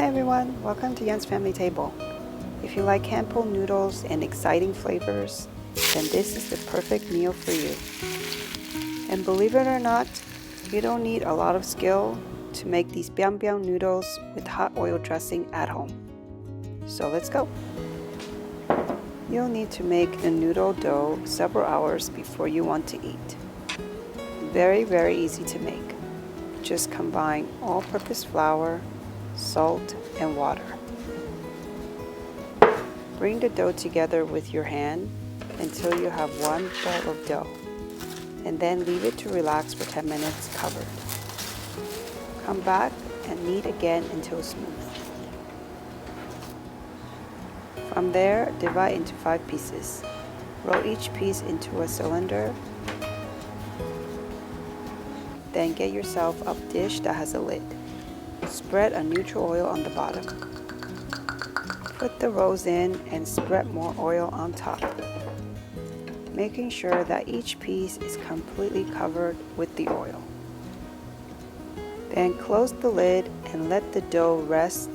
Hi everyone, welcome to Yen's Family Table. If you like hand-pulled noodles and exciting flavors, then this is the perfect meal for you. And believe it or not, you don't need a lot of skill to make these Biang Biang noodles with hot oil dressing at home. So let's go! You'll need to make the noodle dough several hours before you want to eat. Very easy to make. Just combine all-purpose flour, salt, and water. Bring the dough together with your hand until you have one ball of dough, and then leave it to relax for 10 minutes covered. Come back and knead again until smooth. From there, divide into 5 pieces. Roll each piece into a cylinder. Then get yourself a dish that has a lid. Spread a neutral oil on the bottom. Put the rolls in and spread more oil on top, making sure that each piece is completely covered with the oil. Then close the lid and let the dough rest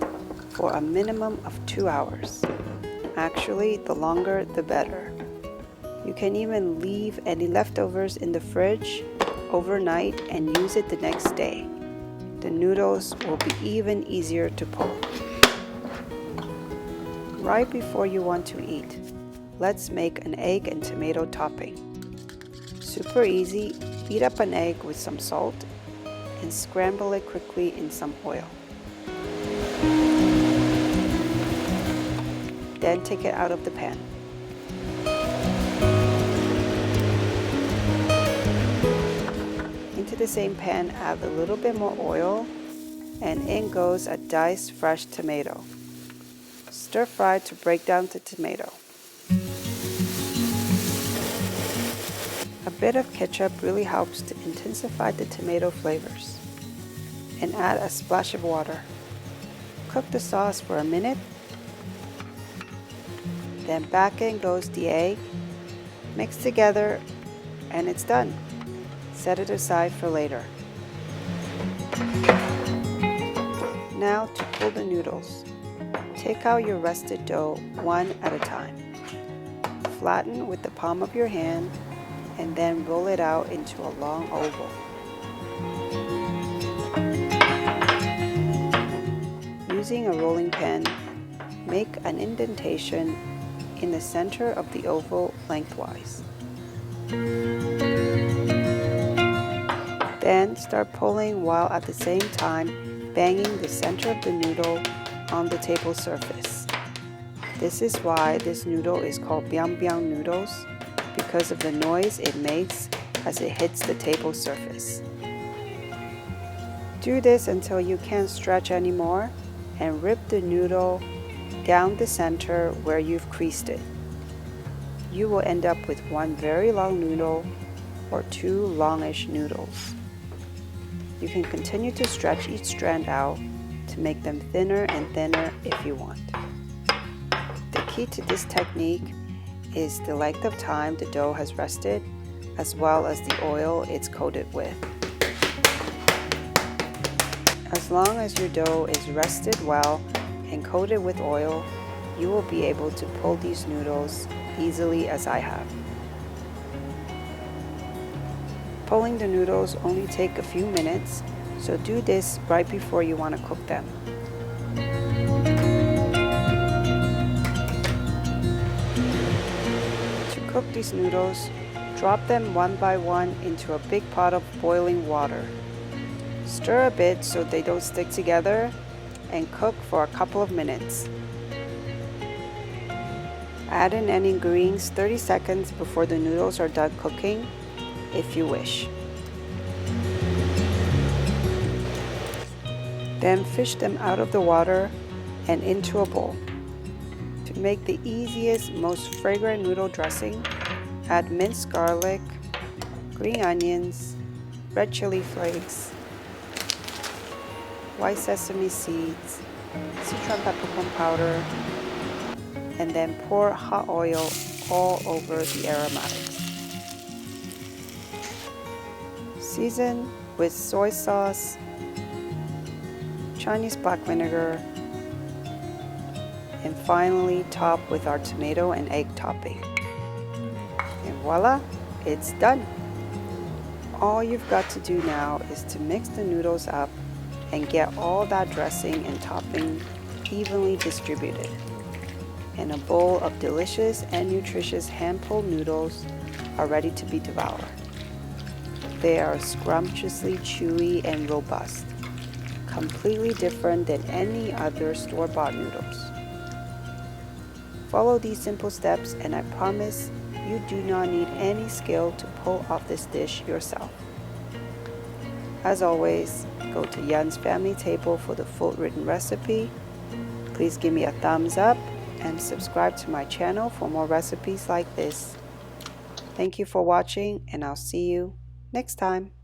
for a minimum of 2 hours. Actually, the longer the better. You can even leave any leftovers in the fridge overnight and use it the next day. The noodles will be even easier to pull. Right before you want to eat, let's make an egg and tomato topping. Super easy, beat up an egg with some salt and scramble it quickly in some oil. Then take it out of the pan. Into the same pan, add a little bit more oil, and in goes a diced fresh tomato. Stir fry to break down the tomato. A bit of ketchup really helps to intensify the tomato flavors. And add a splash of water. Cook the sauce for a minute. Then back in goes the egg. Mix together, and it's done. Set it aside for later. Now to pull the noodles. Take out your rested dough one at a time. Flatten with the palm of your hand and then roll it out into a long oval. Using a rolling pin, make an indentation in the center of the oval lengthwise. Then start pulling while at the same time banging the center of the noodle on the table surface. This is why this noodle is called Biang Biang Noodles, because of the noise it makes as it hits the table surface. Do this until you can't stretch anymore and rip the noodle down the center where you've creased it. You will end up with one very long noodle or 2 longish noodles. You can continue to stretch each strand out to make them thinner and thinner if you want. The key to this technique is the length of time the dough has rested, as well as the oil it's coated with. As long as your dough is rested well and coated with oil, you will be able to pull these noodles easily as I have. Pulling the noodles only take a few minutes, so do this right before you want to cook them. To cook these noodles, drop them one by one into a big pot of boiling water. Stir a bit so they don't stick together and cook for a couple of minutes. Add in any greens 30 seconds before the noodles are done cooking, if you wish. Then fish them out of the water and into a bowl. To make the easiest, most fragrant noodle dressing, add minced garlic, green onions, red chili flakes, white sesame seeds, Sichuan peppercorn powder, and then pour hot oil all over the aromatics. Season with soy sauce, Chinese black vinegar, and finally top with our tomato and egg topping. And voila, it's done. All you've got to do now is to mix the noodles up and get all that dressing and topping evenly distributed. And a bowl of delicious and nutritious hand-pulled noodles are ready to be devoured. They are scrumptiously chewy and robust, completely different than any other store-bought noodles. Follow these simple steps and I promise you do not need any skill to pull off this dish yourself. As always, go to Yan's Family Table for the full written recipe. Please give me a thumbs up and subscribe to my channel for more recipes like this. Thank you for watching and I'll see you next time.